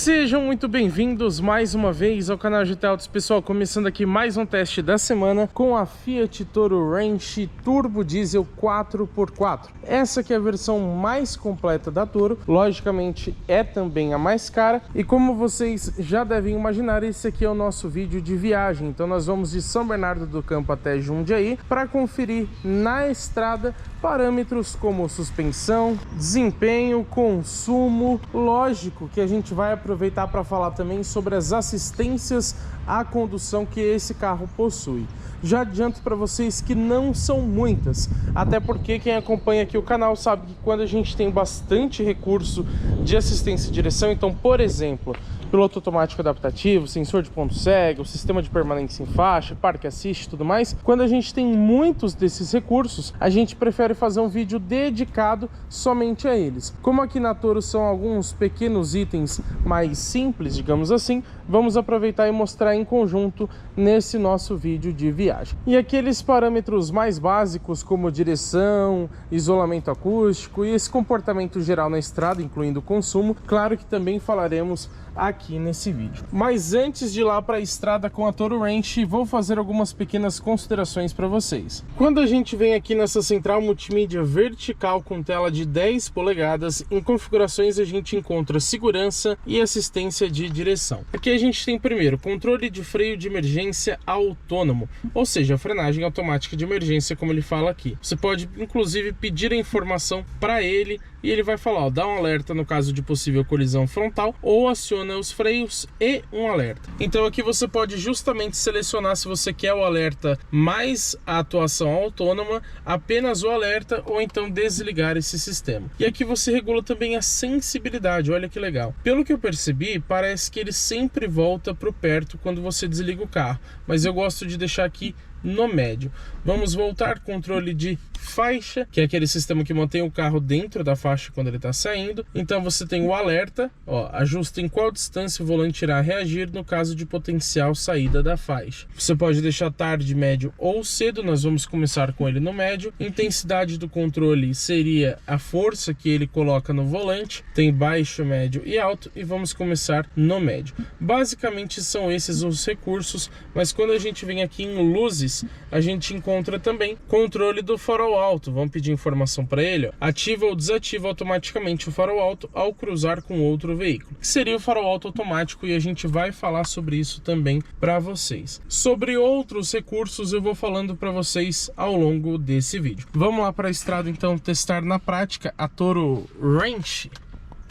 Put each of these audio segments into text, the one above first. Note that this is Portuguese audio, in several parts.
Sejam muito bem-vindos mais uma vez ao canal GT Autos. Pessoal, começando aqui mais um teste da semana com a Fiat Toro Ranch Turbo Diesel 4x4. Essa que é a versão mais completa da Toro, logicamente é também a mais cara. E como vocês já devem imaginar, esse aqui é o nosso vídeo de viagem. Então nós vamos de São Bernardo do Campo até Jundiaí para conferir na estrada parâmetros como suspensão, desempenho, consumo. Lógico que a gente vai aproveitar para falar também sobre as assistências à condução que esse carro possui. Já adianto para vocês que não são muitas, até porque quem acompanha aqui o canal sabe que quando a gente tem bastante recurso de assistência e direção, então, por exemplo, piloto automático adaptativo, sensor de ponto cego, sistema de permanência em faixa, parque assist e tudo mais. Quando a gente tem muitos desses recursos, a gente prefere fazer um vídeo dedicado somente a eles. Como aqui na Toro são alguns pequenos itens mais simples, digamos assim, vamos aproveitar e mostrar em conjunto nesse nosso vídeo de viagem. E aqueles parâmetros mais básicos como direção, isolamento acústico e esse comportamento geral na estrada, incluindo o consumo, claro que também falaremos aqui nesse vídeo. Mas antes de ir lá para a estrada com a Toro Ranch, vou fazer algumas pequenas considerações para vocês. Quando a gente vem aqui nessa central multimídia vertical com tela de 10 polegadas, em configurações a gente encontra segurança e assistência de direção. Aqui a gente tem primeiro controle de freio de emergência autônomo, ou seja, a frenagem automática de emergência, como ele fala aqui. Você pode inclusive pedir a informação para ele e ele vai falar, ó, dá um alerta no caso de possível colisão frontal ou aciona os freios e um alerta. Então aqui você pode justamente selecionar se você quer o alerta mais a atuação autônoma, apenas o alerta ou então desligar esse sistema. E aqui você regula também a sensibilidade, olha que legal. Pelo que eu percebi, parece que ele sempre volta para o perto quando você desliga o carro, mas eu gosto de deixar aqui no médio. Vamos voltar, controle de faixa, que é aquele sistema que mantém o carro dentro da faixa quando ele está saindo. Então você tem o alerta, ó, ajusta em qual distância o volante irá reagir no caso de potencial saída da faixa. Você pode deixar tarde, médio ou cedo, nós vamos começar com ele no médio. Intensidade do controle seria a força que ele coloca no volante, tem baixo, médio e alto, e vamos começar no médio. Basicamente são esses os recursos, mas quando a gente vem aqui em luzes, a gente encontra também controle do farol alto. Vamos pedir informação para ele, ó. Ativa ou desativa automaticamente o farol alto ao cruzar com outro veículo, que seria o farol alto automático, e a gente vai falar sobre isso também para vocês. Sobre outros recursos eu vou falando para vocês ao longo desse vídeo. Vamos lá para a estrada então testar na prática a Toro Ranch.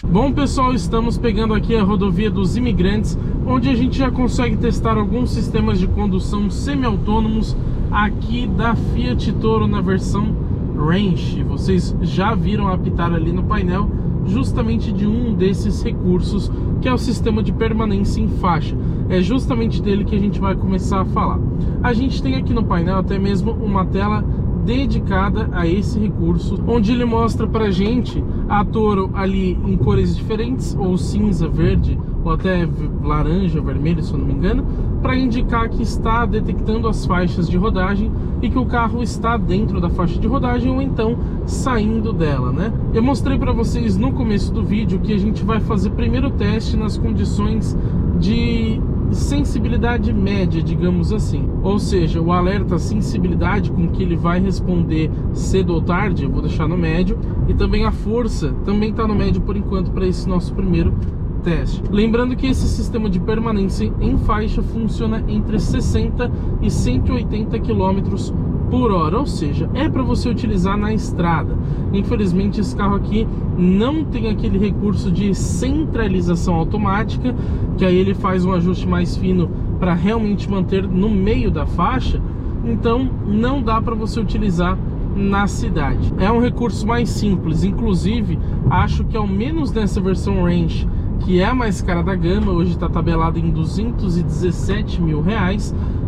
Bom pessoal, estamos pegando aqui a rodovia dos Imigrantes, onde a gente já consegue testar alguns sistemas de condução semi-autônomos aqui da Fiat Toro na versão Ranch. Vocês já viram apitar ali no painel justamente de um desses recursos, que é o sistema de permanência em faixa. É justamente dele que a gente vai começar a falar. A gente tem aqui no painel até mesmo uma tela dedicada a esse recurso, onde ele mostra pra gente a Toro ali em cores diferentes, ou cinza, verde, ou até laranja, vermelho, se eu não me engano, para indicar que está detectando as faixas de rodagem e que o carro está dentro da faixa de rodagem ou então saindo dela, né? Eu mostrei para vocês no começo do vídeo que a gente vai fazer primeiro o teste nas condições de sensibilidade média, digamos assim, ou seja, o alerta, a sensibilidade com que ele vai responder cedo ou tarde, eu vou deixar no médio, e também a força também está no médio por enquanto para esse nosso primeiro teste. Lembrando que esse sistema de permanência em faixa funciona entre 60 e 180 km por hora, ou seja, é para você utilizar na estrada. Infelizmente esse carro aqui não tem aquele recurso de centralização automática, que aí ele faz um ajuste mais fino para realmente manter no meio da faixa, então não dá para você utilizar na cidade. É um recurso mais simples, inclusive acho que ao menos nessa versão Ranch, que é a mais cara da gama, hoje está tabelada em R$217 mil,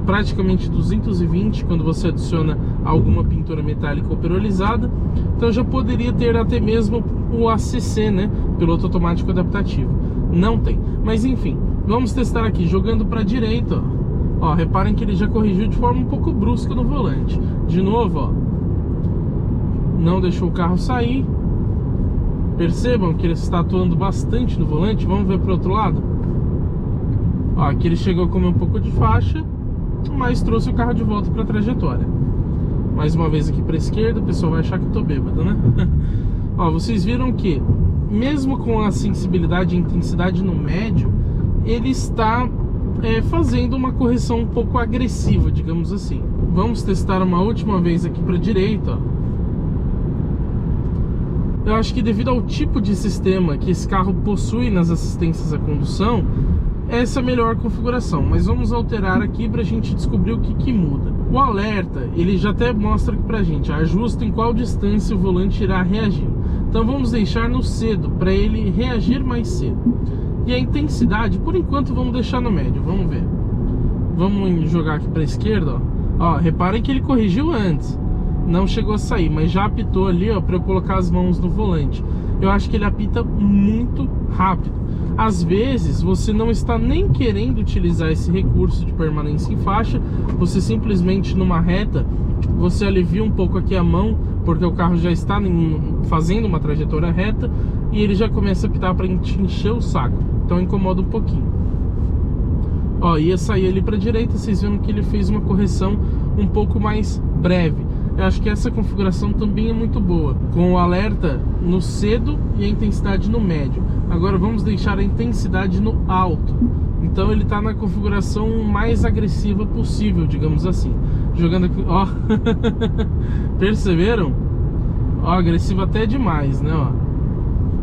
praticamente 220 quando você adiciona alguma pintura metálica ou perolizada. Então já poderia ter até mesmo o ACC, né, piloto automático adaptativo. Não tem, mas enfim, vamos testar aqui jogando para a direita, ó. Reparem que ele já corrigiu de forma um pouco brusca no volante. De novo, ó, não deixou o carro sair. Percebam que ele está atuando bastante no volante. Vamos ver para o outro lado. Ó, aqui ele chegou a comer um pouco de faixa, mas trouxe o carro de volta para a trajetória. Mais uma vez aqui para a esquerda, o pessoal vai achar que eu tô bêbado, né? Ó, vocês viram que mesmo com a sensibilidade e intensidade no médio, ele está fazendo uma correção um pouco agressiva, digamos assim. Vamos testar uma última vez aqui para a direita, ó. Eu acho que devido ao tipo de sistema que esse carro possui nas assistências à condução, essa é a melhor configuração, mas vamos alterar aqui para a gente descobrir o que muda. O alerta, ele já até mostra aqui pra gente, ajusta em qual distância o volante irá reagir. Então vamos deixar no cedo, para ele reagir mais cedo. E a intensidade, por enquanto vamos deixar no médio, vamos ver. Vamos jogar aqui para a esquerda, ó. Ó, reparem que ele corrigiu antes, não chegou a sair, mas já apitou ali, ó, para eu colocar as mãos no volante. Eu acho que ele apita muito rápido. Às vezes você não está nem querendo utilizar esse recurso de permanência em faixa, você simplesmente numa reta, você alivia um pouco aqui a mão, porque o carro já está fazendo uma trajetória reta, e ele já começa a apitar para encher o saco, então incomoda um pouquinho. Ó, ia sair ali para a direita, vocês viram que ele fez uma correção um pouco mais breve. Eu acho que essa configuração também é muito boa, com o alerta no cedo e a intensidade no médio. Agora vamos deixar a intensidade no alto. Então ele está na configuração mais agressiva possível, digamos assim. Jogando aqui, ó. Perceberam? Ó, agressivo até demais, né, ó.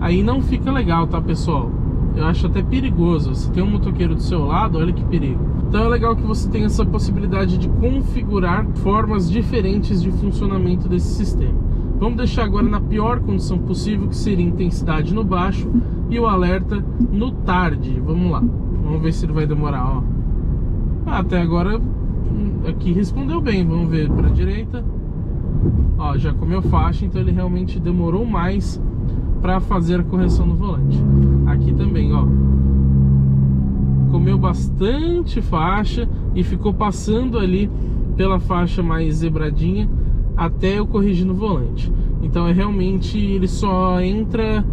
Aí não fica legal, tá, pessoal? Eu acho até perigoso. Se tem um motoqueiro do seu lado, olha que perigo. Então é legal que você tenha essa possibilidade de configurar formas diferentes de funcionamento desse sistema. Vamos deixar agora na pior condição possível, que seria intensidade no baixo e o alerta no tarde. Vamos lá, vamos ver se ele vai demorar, ó. Até agora aqui respondeu bem. Vamos ver para a direita. Ó, já comeu faixa, então ele realmente demorou mais para fazer a correção no volante. Aqui também, ó, comeu bastante faixa e ficou passando ali pela faixa mais zebradinha até eu corrigir no volante. Então realmente ele só entra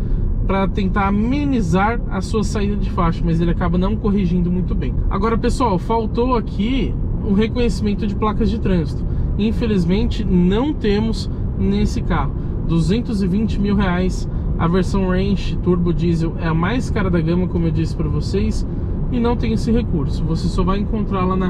para tentar amenizar a sua saída de faixa, mas ele acaba não corrigindo muito bem. Agora, pessoal, faltou aqui o reconhecimento de placas de trânsito. Infelizmente não temos nesse carro. 220 mil reais. A versão Range Turbo Diesel é a mais cara da gama, como eu disse para vocês, e não tem esse recurso. Você só vai encontrar lá na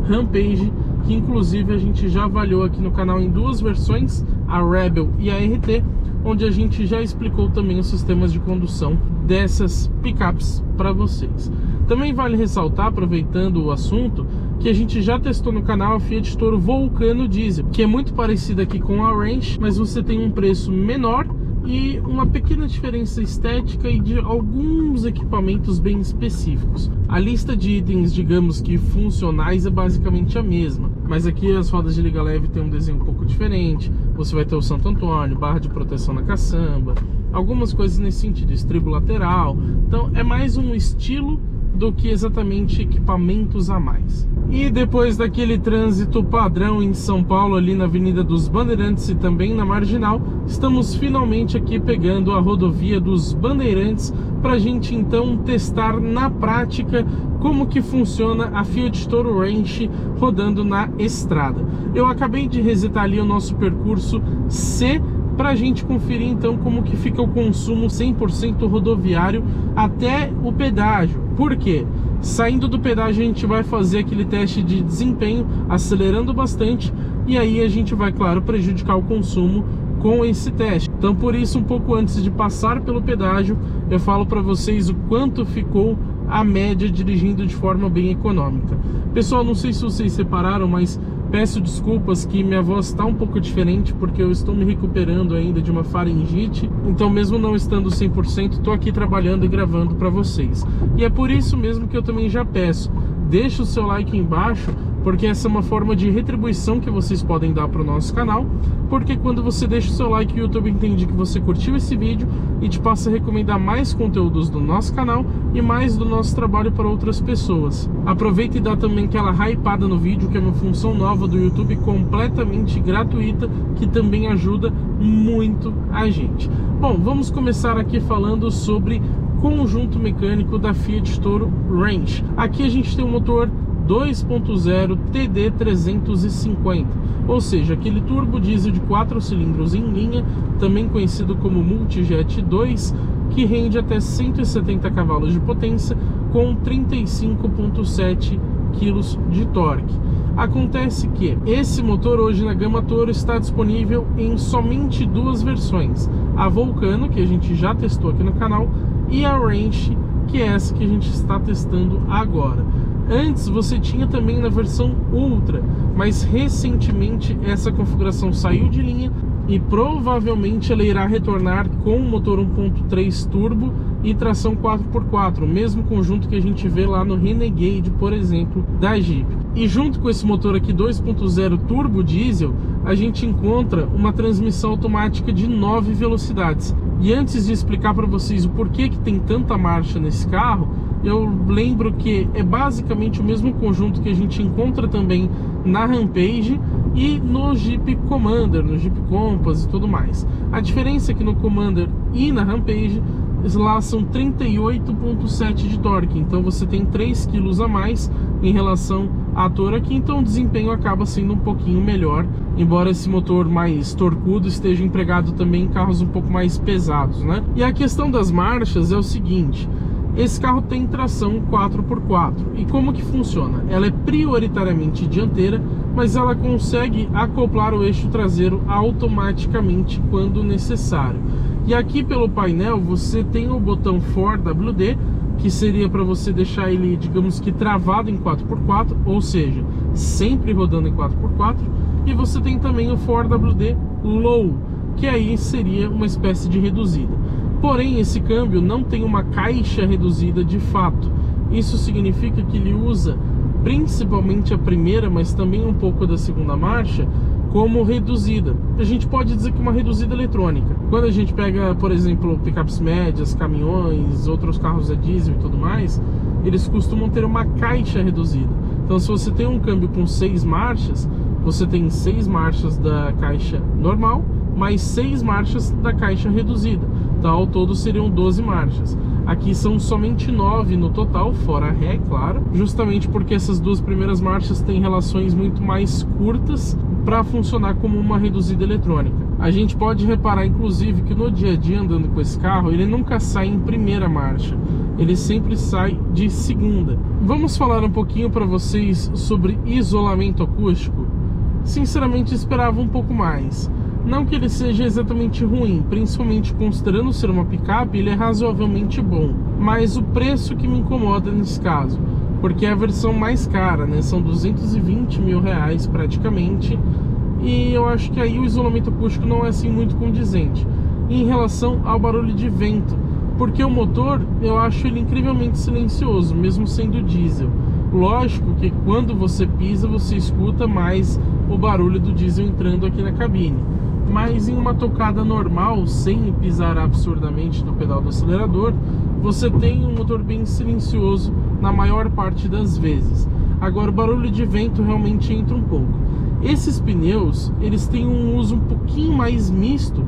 Rampage, que inclusive a gente já avaliou aqui no canal em duas versões, a Rebel e a RT, onde a gente já explicou também os sistemas de condução dessas picapes para vocês. Também vale ressaltar, aproveitando o assunto, que a gente já testou no canal a Fiat Toro Vulcano Diesel, que é muito parecida aqui com a Range, mas você tem um preço menor e uma pequena diferença estética e de alguns equipamentos bem específicos. A lista de itens, digamos que funcionais, é basicamente a mesma, mas aqui as rodas de liga leve tem um desenho um pouco diferente. Você vai ter o Santo Antônio, barra de proteção na caçamba, algumas coisas nesse sentido, estribo lateral. Então é mais um estilo do que exatamente equipamentos a mais. E depois daquele trânsito padrão em São Paulo, ali na Avenida dos Bandeirantes e também na Marginal, estamos finalmente aqui pegando a rodovia dos Bandeirantes para a gente então testar na prática como que funciona a Fiat Toro Range rodando na estrada. Eu acabei de resetar ali o nosso percurso C para a gente conferir então como que fica o consumo 100% rodoviário até o pedágio. Por quê? Saindo do pedágio a gente vai fazer aquele teste de desempenho, acelerando bastante, e aí a gente vai, claro, prejudicar o consumo com esse teste. Então por isso, um pouco antes de passar pelo pedágio, eu falo para vocês o quanto ficou a média dirigindo de forma bem econômica. Pessoal, não sei se vocês separaram, mas peço desculpas que minha voz está um pouco diferente, porque eu estou me recuperando ainda de uma faringite. Então mesmo não estando 100%, estou aqui trabalhando e gravando para vocês. E é por isso mesmo que eu também já peço, deixa o seu like embaixo, porque essa é uma forma de retribuição que vocês podem dar para o nosso canal, porque quando você deixa o seu like, o YouTube entende que você curtiu esse vídeo e te passa a recomendar mais conteúdos do nosso canal e mais do nosso trabalho para outras pessoas. Aproveita e dá também aquela hypada no vídeo, que é uma função nova do YouTube completamente gratuita, que também ajuda muito a gente. Bom, vamos começar aqui falando sobre conjunto mecânico da Fiat Toro Range. Aqui a gente tem um motor 2.0 TD350, ou seja, aquele turbo diesel de 4 cilindros em linha, também conhecido como Multijet 2, que rende até 170 cavalos de potência com 35.7 kg de torque. Acontece que esse motor hoje na gama Toro está disponível em somente duas versões, a Vulcano, que a gente já testou aqui no canal, e a Range, que é essa que a gente está testando agora. Antes você tinha também na versão Ultra, mas recentemente essa configuração saiu de linha e provavelmente ela irá retornar com o motor 1.3 turbo e tração 4x4, o mesmo conjunto que a gente vê lá no Renegade, por exemplo, da Jeep. E junto com esse motor aqui 2.0 turbo diesel, a gente encontra uma transmissão automática de 9 velocidades. E antes de explicar para vocês o porquê que tem tanta marcha nesse carro, eu lembro que é basicamente o mesmo conjunto que a gente encontra também na Rampage e no Jeep Commander, no Jeep Compass e tudo mais. A diferença é que no Commander e na Rampage lá são 38.7 de torque, então você tem 3 kg a mais em relação à Toro aqui, então o desempenho acaba sendo um pouquinho melhor, embora esse motor mais torcudo esteja empregado também em carros um pouco mais pesados, né? E a questão das marchas é o seguinte: esse carro tem tração 4x4. E como que funciona? Ela é prioritariamente dianteira, mas ela consegue acoplar o eixo traseiro automaticamente quando necessário. E aqui pelo painel você tem o botão 4WD, que seria para você deixar ele, digamos que travado em 4x4, ou seja, sempre rodando em 4x4. E você tem também o 4WD Low, que aí seria uma espécie de reduzida. Porém, esse câmbio não tem uma caixa reduzida de fato. Isso significa que ele usa principalmente a primeira, mas também um pouco da segunda marcha, como reduzida. A gente pode dizer que uma reduzida eletrônica. Quando a gente pega, por exemplo, picapes médias, caminhões, outros carros a diesel e tudo mais, eles costumam ter uma caixa reduzida. Então, se você tem um câmbio com 6 marchas, você tem 6 marchas da caixa normal, mais 6 marchas da caixa reduzida. Então, ao todo seriam 12 marchas. Aqui são somente 9 no total, fora a ré, claro, justamente porque essas duas primeiras marchas têm relações muito mais curtas para funcionar como uma reduzida eletrônica. A gente pode reparar, inclusive, que no dia a dia andando com esse carro, ele nunca sai em primeira marcha, ele sempre sai de segunda. Vamos falar um pouquinho para vocês sobre isolamento acústico. Sinceramente, esperava um pouco mais. Não que ele seja exatamente ruim, principalmente considerando ser uma picape, ele é razoavelmente bom. Mas o preço que me incomoda nesse caso, porque é a versão mais cara, né? São 220 mil reais praticamente, e eu acho que aí o isolamento acústico não é assim muito condizente. Em relação ao barulho de vento, porque o motor, eu acho ele incrivelmente silencioso, mesmo sendo diesel. Lógico que quando você pisa, você escuta mais o barulho do diesel entrando aqui na cabine. Mas em uma tocada normal, sem pisar absurdamente no pedal do acelerador, você tem um motor bem silencioso na maior parte das vezes. Agora, o barulho de vento realmente entra um pouco. Esses pneus, eles têm um uso um pouquinho mais misto,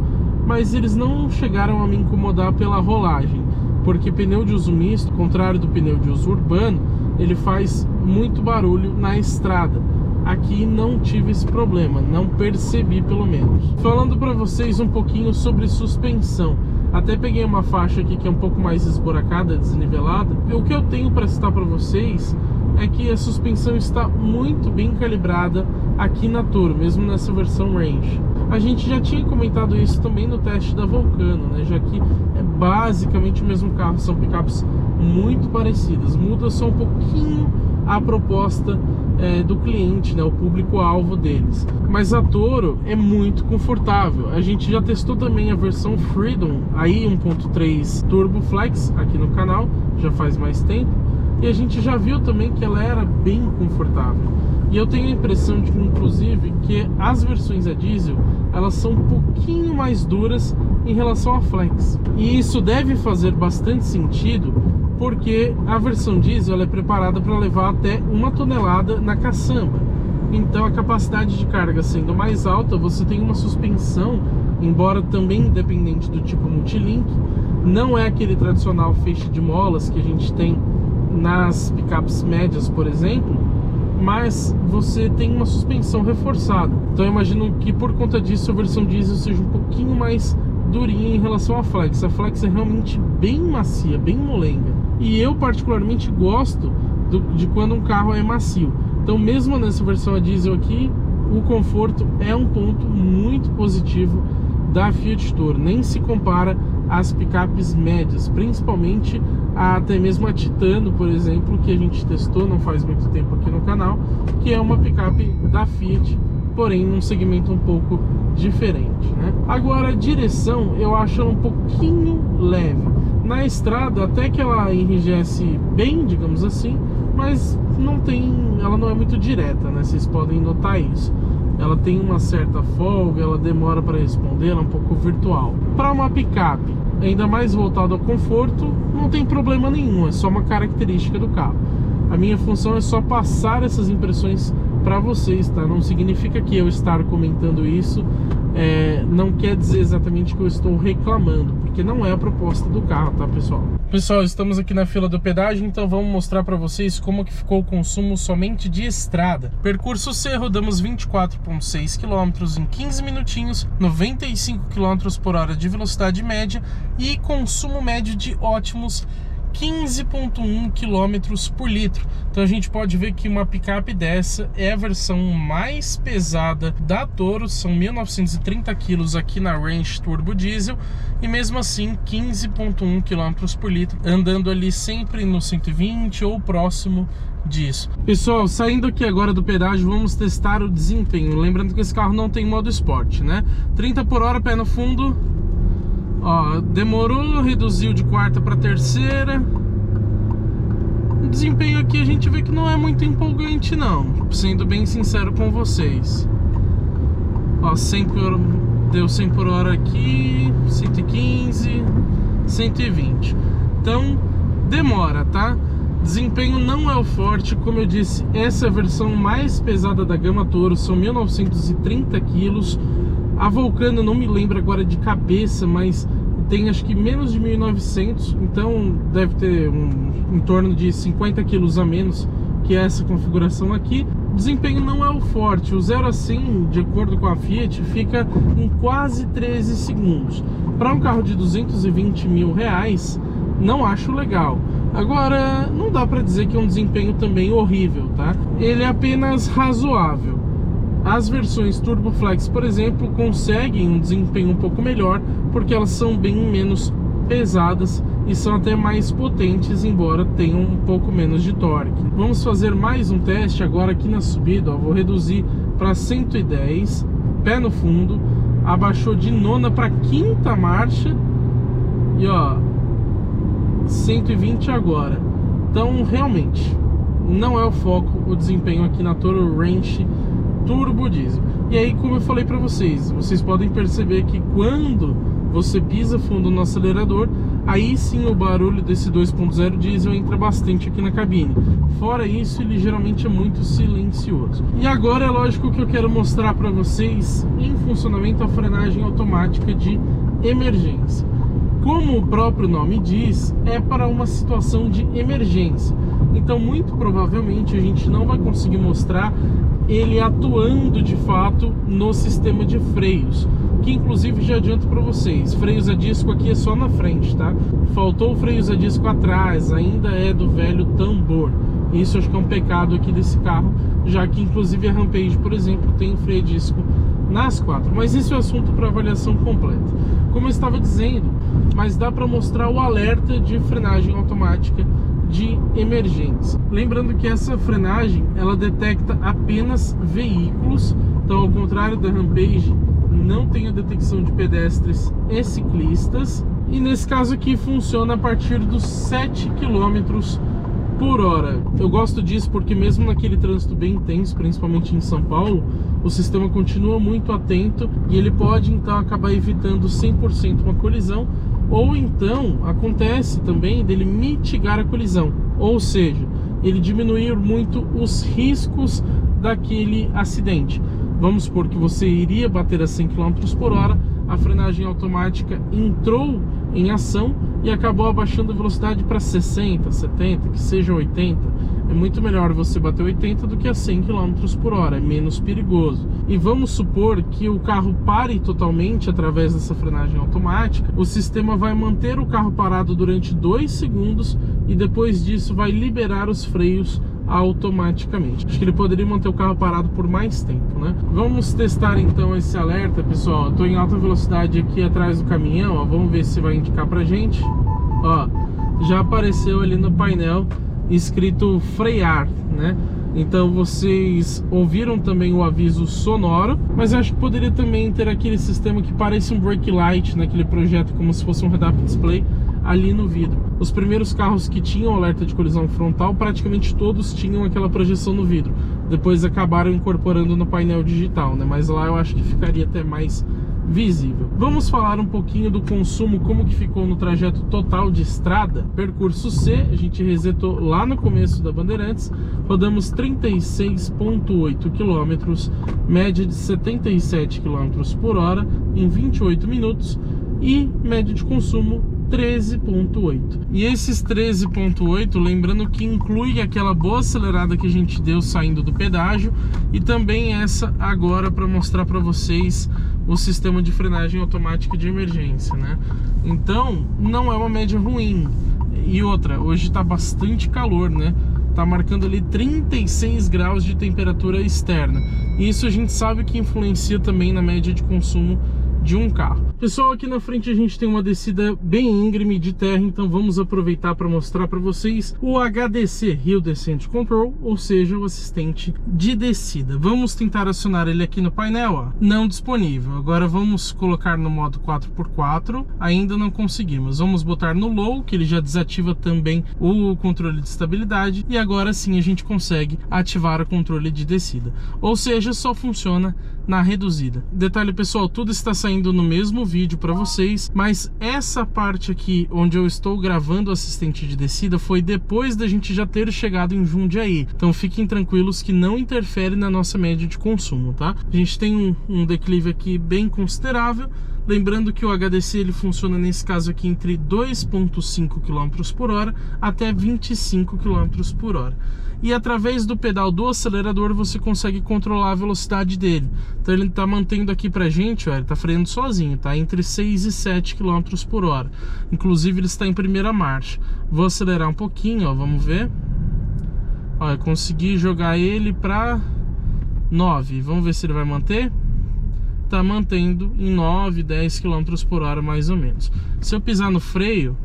mas eles não chegaram a me incomodar pela rolagem, porque pneu de uso misto, ao contrário do pneu de uso urbano, ele faz muito barulho na estrada. Aqui não tive esse problema, não percebi pelo menos. Falando para vocês um pouquinho sobre suspensão, até peguei uma faixa aqui que é um pouco mais esburacada, desnivelada. O que eu tenho para citar para vocês é que a suspensão está muito bem calibrada aqui na Toro, mesmo nessa versão Range. A gente já tinha comentado isso também no teste da Vulcano, né? Já que é basicamente o mesmo carro, são picapes muito parecidas, muda só um pouquinho a proposta do cliente, né, o público-alvo deles. Mas a Toro é muito confortável. A gente já testou também a versão Freedom, aí 1.3 Turbo Flex aqui no canal, já faz mais tempo, e a gente já viu também que ela era bem confortável. E eu tenho a impressão de que, inclusive, que as versões a diesel, elas são um pouquinho mais duras em relação à Flex. E isso deve fazer bastante sentido, porque a versão diesel ela é preparada para levar até 1 tonelada na caçamba. Então a capacidade de carga sendo mais alta, você tem uma suspensão, embora também independente do tipo multilink, Não é aquele tradicional feixe de molas que a gente tem nas picapes médias, por exemplo, mas você tem uma suspensão reforçada. Então eu imagino que por conta disso a versão diesel seja um pouquinho mais durinha em relação à flex. A flex é realmente bem macia, bem molenga. E eu particularmente gosto de quando um carro é macio. Então mesmo nessa versão a diesel aqui, o conforto é um ponto muito positivo da Fiat Toro. Nem se compara às picapes médias, principalmente até mesmo a Titano, por exemplo, que a gente testou não faz muito tempo aqui no canal, que é uma picape da Fiat, porém num segmento um pouco diferente, né? Agora a direção eu acho ela um pouquinho leve. Na estrada até que ela enrijece bem, digamos assim, mas ela não é muito direta, né? Vocês podem notar isso. Ela tem uma certa folga, ela demora para responder, ela é um pouco virtual. Para uma picape, ainda mais voltada ao conforto, não tem problema nenhum, é só uma característica do carro. A minha função é só passar essas impressões para vocês, tá? Não significa que eu estar comentando isso não quer dizer exatamente que eu estou reclamando, porque não é a proposta do carro, tá, pessoal? Pessoal, estamos aqui na fila do pedágio, então vamos mostrar para vocês como que ficou o consumo somente de estrada. Percurso C, rodamos 24,6 km em 15 minutinhos, 95 km por hora de velocidade média e consumo médio de ótimos 15,1 km por litro. Então a gente pode ver que uma picape dessa é a versão mais pesada da Toro, são 1930 kg aqui na Range Turbo Diesel, e mesmo assim 15,1 km por litro, andando ali sempre no 120 ou próximo disso. Pessoal, saindo aqui agora do pedágio, vamos testar o desempenho. Lembrando que esse carro não tem modo esporte, né? 30 por hora, pé no fundo. Ó, demorou, reduziu de quarta para terceira. O desempenho aqui a gente vê que não é muito empolgante não, sendo bem sincero com vocês. Ó, deu 100 por hora aqui, 115, 120. Então, demora, tá? Desempenho não é o forte, como eu disse, essa é a versão mais pesada da gama Toro, são 1930 quilos. A Vulcano não me lembro agora de cabeça, mas tem acho que menos de 1.900, então deve ter em torno de 50 quilos a menos que essa configuração aqui. O desempenho não é o forte, o 0 a 100, de acordo com a Fiat, fica em quase 13 segundos. Para um carro de 220 mil reais, não acho legal. Agora, não dá para dizer que é um desempenho também horrível, tá? Ele é apenas razoável. As versões Turbo Flex, por exemplo, conseguem um desempenho um pouco melhor, porque elas são bem menos pesadas e são até mais potentes, embora tenham um pouco menos de torque. Vamos fazer mais um teste agora aqui na subida, ó. Vou reduzir para 110, pé no fundo, abaixou de nona para quinta marcha e ó, 120 agora. Então realmente não é o foco o desempenho aqui na Toro Range Turbo Diesel. E aí, como eu falei para vocês podem perceber que quando você pisa fundo no acelerador, aí sim o barulho desse 2.0 diesel entra bastante aqui na cabine. Fora isso, ele geralmente é muito silencioso. E agora é lógico que eu quero mostrar para vocês em funcionamento a frenagem automática de emergência. Como o próprio nome diz, é para uma situação de emergência. Então, muito provavelmente, a gente não vai conseguir mostrar ele atuando de fato no sistema de freios, que inclusive já adianto para vocês, freios a disco aqui é só na frente, tá? Faltou freios a disco atrás, ainda é do velho tambor. Isso acho que é um pecado aqui desse carro, já que inclusive a Rampage, por exemplo, tem freio a disco nas quatro, mas isso é assunto para avaliação completa. Como eu estava dizendo, mas dá para mostrar o alerta de frenagem automática de emergência. Lembrando que essa frenagem ela detecta apenas veículos, então ao contrário da Rampage, não tem a detecção de pedestres e ciclistas, e nesse caso aqui funciona a partir dos 7 km por hora. Eu gosto disso porque mesmo naquele trânsito bem intenso, principalmente em São Paulo, o sistema continua muito atento e ele pode então acabar evitando 100% uma colisão, ou então acontece também dele mitigar a colisão, ou seja, ele diminuir muito os riscos daquele acidente. Vamos supor que você iria bater a 100 km por hora, a frenagem automática entrou em ação e acabou abaixando a velocidade para 60, 70, que seja 80, é muito melhor você bater 80 do que a 100 km por hora, é menos perigoso. E vamos supor que o carro pare totalmente através dessa frenagem automática, o sistema vai manter o carro parado durante 2 segundos e depois disso vai liberar os freios automaticamente. Acho que ele poderia manter o carro parado por mais tempo, né? Vamos testar então esse alerta, pessoal. Eu tô em alta velocidade aqui atrás do caminhão, ó. Vamos ver se vai indicar pra gente. Ó, já apareceu ali no painel escrito frear, né? Então vocês ouviram também o aviso sonoro, mas acho que poderia também ter aquele sistema que parece um brake light naquele projeto, como se fosse um head-up display ali no vidro. Os primeiros carros que tinham alerta de colisão frontal, praticamente todos tinham aquela projeção no vidro. Depois acabaram incorporando no painel digital, né? Mas lá eu acho que ficaria até mais visível. Vamos falar um pouquinho do consumo, como que ficou no trajeto total de estrada. Percurso C, a gente resetou lá no começo da Bandeirantes, rodamos 36,8 km, média de 77 km por hora em 28 minutos e média de consumo 13,8. E esses 13,8, lembrando que inclui aquela boa acelerada que a gente deu saindo do pedágio e também essa agora para mostrar para vocês o sistema de frenagem automática de emergência, né? Então, não é uma média ruim. E outra, hoje tá bastante calor, né? Tá marcando ali 36 graus de temperatura externa. E isso a gente sabe que influencia também na média de consumo de um carro. Pessoal, aqui na frente a gente tem uma descida bem íngreme de terra, então vamos aproveitar para mostrar para vocês o HDC, Hill Descent Control, ou seja, o assistente de descida. Vamos tentar acionar ele aqui no painel, ó. Não disponível. Agora vamos colocar no modo 4x4, ainda não conseguimos. Vamos botar no low, que ele já desativa também o controle de estabilidade, e agora sim a gente consegue ativar o controle de descida. Ou seja, só funciona na reduzida. Detalhe, pessoal, tudo está saindo no mesmo vídeo para vocês, mas essa parte aqui onde eu estou gravando o assistente de descida foi depois da gente já ter chegado em Jundiaí, então fiquem tranquilos que não interfere na nossa média de consumo, tá? A gente tem um declive aqui bem considerável, lembrando que o HDC ele funciona nesse caso aqui entre 2,5 km por hora até 25 km por hora. E através do pedal do acelerador você consegue controlar a velocidade dele. Então ele está mantendo aqui pra gente, ó, ele está freando sozinho, tá? Entre 6 e 7 km por hora. Inclusive ele está em primeira marcha. Vou acelerar um pouquinho, ó, vamos ver. Ó, eu consegui jogar ele para 9. Vamos ver se ele vai manter. Tá mantendo em 9, 10 km por hora mais ou menos. Se eu pisar no freio,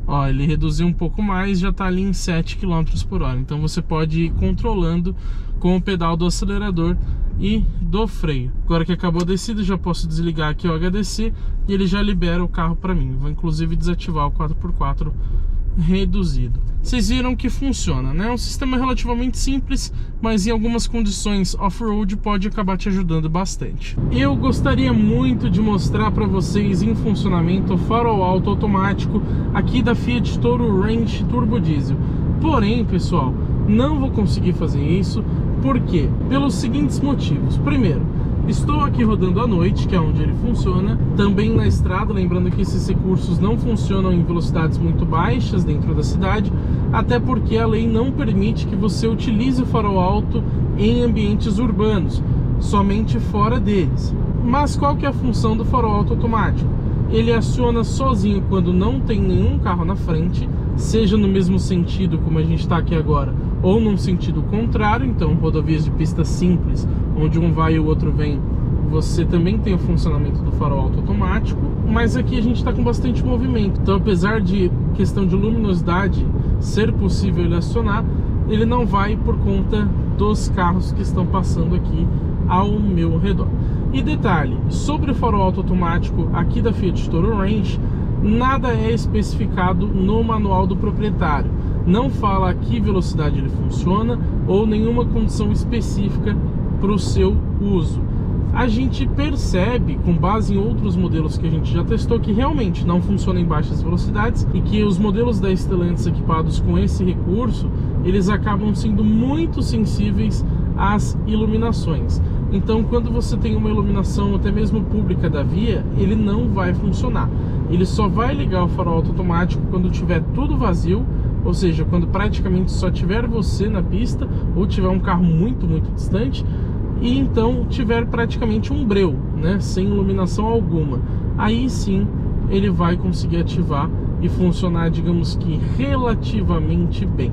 ó, ele reduziu um pouco mais, já tá ali em 7 km por hora. Então você pode ir controlando com o pedal do acelerador e do freio. Agora que acabou a descida, já posso desligar aqui o HDC e ele já libera o carro para mim. Vou inclusive desativar o 4x4 reduzido. Vocês viram que funciona, né? É um sistema relativamente simples, mas em algumas condições off-road pode acabar te ajudando bastante. Eu gostaria muito de mostrar para vocês em funcionamento o farol alto automático aqui da Fiat Toro Range Turbo Diesel. Porém, pessoal, não vou conseguir fazer isso. Por quê? Pelos seguintes motivos. Primeiro, estou aqui rodando à noite, que é onde ele funciona, também na estrada, lembrando que esses recursos não funcionam em velocidades muito baixas dentro da cidade, até porque a lei não permite que você utilize o farol alto em ambientes urbanos, somente fora deles. Mas qual que é a função do farol alto automático? Ele aciona sozinho quando não tem nenhum carro na frente, seja no mesmo sentido como a gente está aqui agora, ou num sentido contrário. Então rodovias de pista simples, onde um vai e o outro vem, você também tem o funcionamento do farol alto automático, mas aqui a gente está com bastante movimento, então apesar de questão de luminosidade ser possível ele acionar, ele não vai por conta dos carros que estão passando aqui ao meu redor. E detalhe, sobre o farol alto automático aqui da Fiat Toro Range, nada é especificado no manual do proprietário. Não fala a que velocidade ele funciona ou nenhuma condição específica para o seu uso. A gente percebe, com base em outros modelos que a gente já testou, que realmente não funciona em baixas velocidades e que os modelos da Stellantis equipados com esse recurso, eles acabam sendo muito sensíveis às iluminações. Então quando você tem uma iluminação até mesmo pública da via, ele não vai funcionar. Ele só vai ligar o farol automático quando tiver tudo vazio, ou seja, quando praticamente só tiver você na pista ou tiver um carro muito distante, e então tiver praticamente um breu, né, sem iluminação alguma. Aí sim ele vai conseguir ativar e funcionar, digamos que relativamente bem.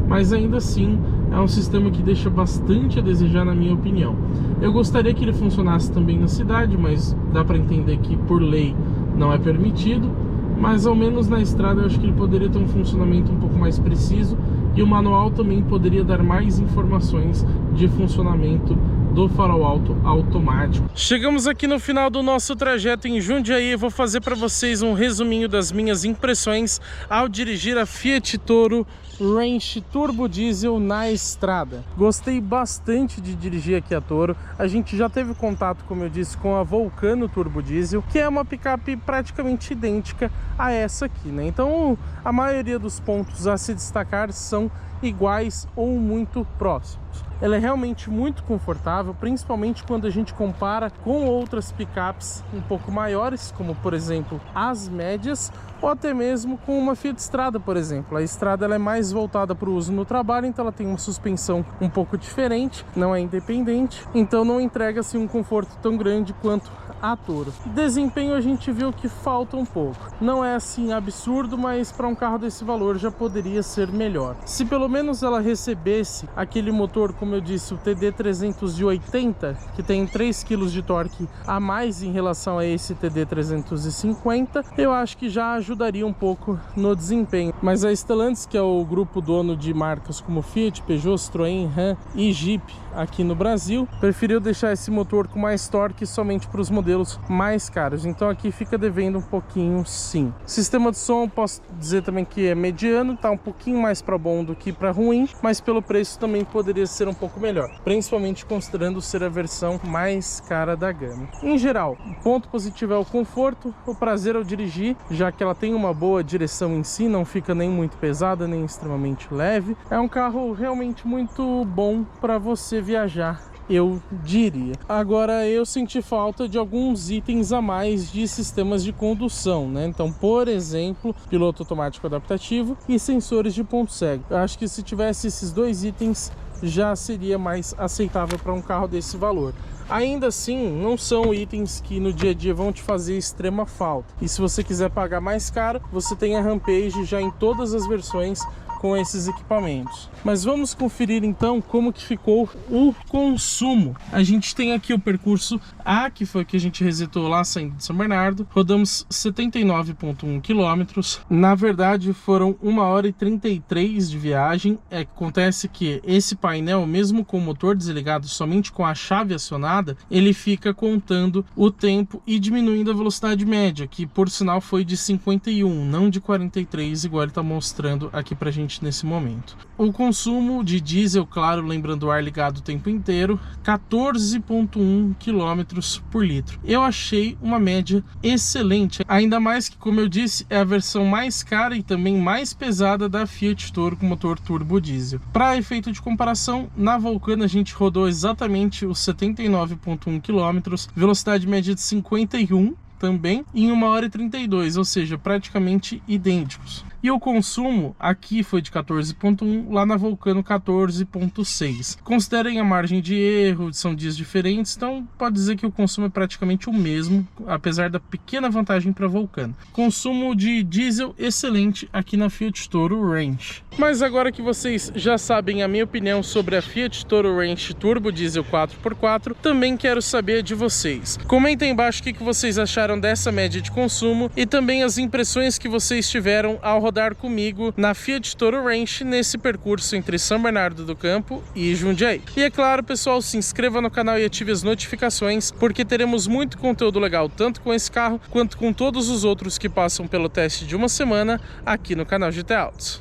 Mas ainda assim é um sistema que deixa bastante a desejar, na minha opinião. Eu gostaria que ele funcionasse também na cidade, mas dá para entender que por lei não é permitido. Mas ao menos na estrada eu acho que ele poderia ter um funcionamento um pouco mais preciso, e o manual também poderia dar mais informações de funcionamento do farol alto automático. Chegamos aqui no final do nosso trajeto em Jundiaí. Eu vou fazer para vocês um resuminho das minhas impressões ao dirigir a Fiat Toro Range Turbo Diesel na estrada. Gostei bastante de dirigir aqui a Toro. A gente já teve contato, como eu disse, com a Vulcano Turbo Diesel, que é uma picape praticamente idêntica a essa aqui, né? Então a maioria dos pontos a se destacar são iguais ou muito próximos. Ela é realmente muito confortável, principalmente quando a gente compara com outras picapes um pouco maiores, como por exemplo as médias, ou até mesmo com uma Fiat Strada, por exemplo. A Strada ela é mais voltada para o uso no trabalho, então ela tem uma suspensão um pouco diferente, não é independente, então não entrega assim um conforto tão grande quanto a Toro. Desempenho a gente viu que falta um pouco. Não é assim absurdo, mas para um carro desse valor já poderia ser melhor. Se pelo menos ela recebesse aquele motor, como eu disse, o TD 380, que tem 3 kg de torque a mais em relação a esse TD 350, eu acho que já ajudaria um pouco no desempenho. Mas a Stellantis, que é o grupo dono de marcas como Fiat, Peugeot, Citroën, Ram e Jeep aqui no Brasil, preferiu deixar esse motor com mais torque somente para os modelos mais caros. Então aqui fica devendo um pouquinho, sim. Sistema de som, posso dizer também que é mediano, tá um pouquinho mais para bom do que para ruim, mas pelo preço também poderia ser um pouco melhor, principalmente considerando ser a versão mais cara da gama. Em geral, o ponto positivo é o conforto, o prazer ao dirigir, já que ela tem uma boa direção em si, não fica nem muito pesada, nem extremamente leve. É um carro realmente muito bom para você viajar, eu diria. Agora eu senti falta de alguns itens a mais de sistemas de condução, né? Então, por exemplo, piloto automático adaptativo e sensores de ponto cego. Eu acho que se tivesse esses dois itens já seria mais aceitável para um carro desse valor. Ainda assim, não são itens que no dia a dia vão te fazer extrema falta. E se você quiser pagar mais caro, você tem a Rampage já em todas as versões com esses equipamentos. Mas vamos conferir então como que ficou o consumo. A gente tem aqui o percurso A, que foi o que a gente resetou lá saindo de São Bernardo. Rodamos 79,1 km. Na verdade foram 1 hora e 33 de viagem. Acontece que esse painel, mesmo com o motor desligado, somente com a chave acionada, ele fica contando o tempo e diminuindo a velocidade média, que por sinal foi de 51, não de 43, igual ele está mostrando aqui pra gente nesse momento. O consumo de diesel, claro, lembrando o ar ligado o tempo inteiro, 14,1 km por litro. Eu achei uma média excelente, ainda mais que, como eu disse, é a versão mais cara e também mais pesada da Fiat Toro com motor turbo diesel. Para efeito de comparação, na Vulcano a gente rodou exatamente os 79,1 km, velocidade média de 51 também, em 1 hora e 32, ou seja, praticamente idênticos. E o consumo aqui foi de 14,1, lá na Vulcano 14,6. Considerem a margem de erro, são dias diferentes, então pode dizer que o consumo é praticamente o mesmo, apesar da pequena vantagem para a Vulcano. Consumo de diesel excelente aqui na Fiat Toro Range. Mas agora que vocês já sabem a minha opinião sobre a Fiat Toro Range Turbo Diesel 4x4, também quero saber de vocês. Comentem embaixo o que vocês acharam dessa média de consumo e também as impressões que vocês tiveram ao rodar comigo na Fiat Toro Range nesse percurso entre São Bernardo do Campo e Jundiaí. E é claro, pessoal, se inscreva no canal e ative as notificações, porque teremos muito conteúdo legal, tanto com esse carro, quanto com todos os outros que passam pelo teste de uma semana aqui no canal GT Autos.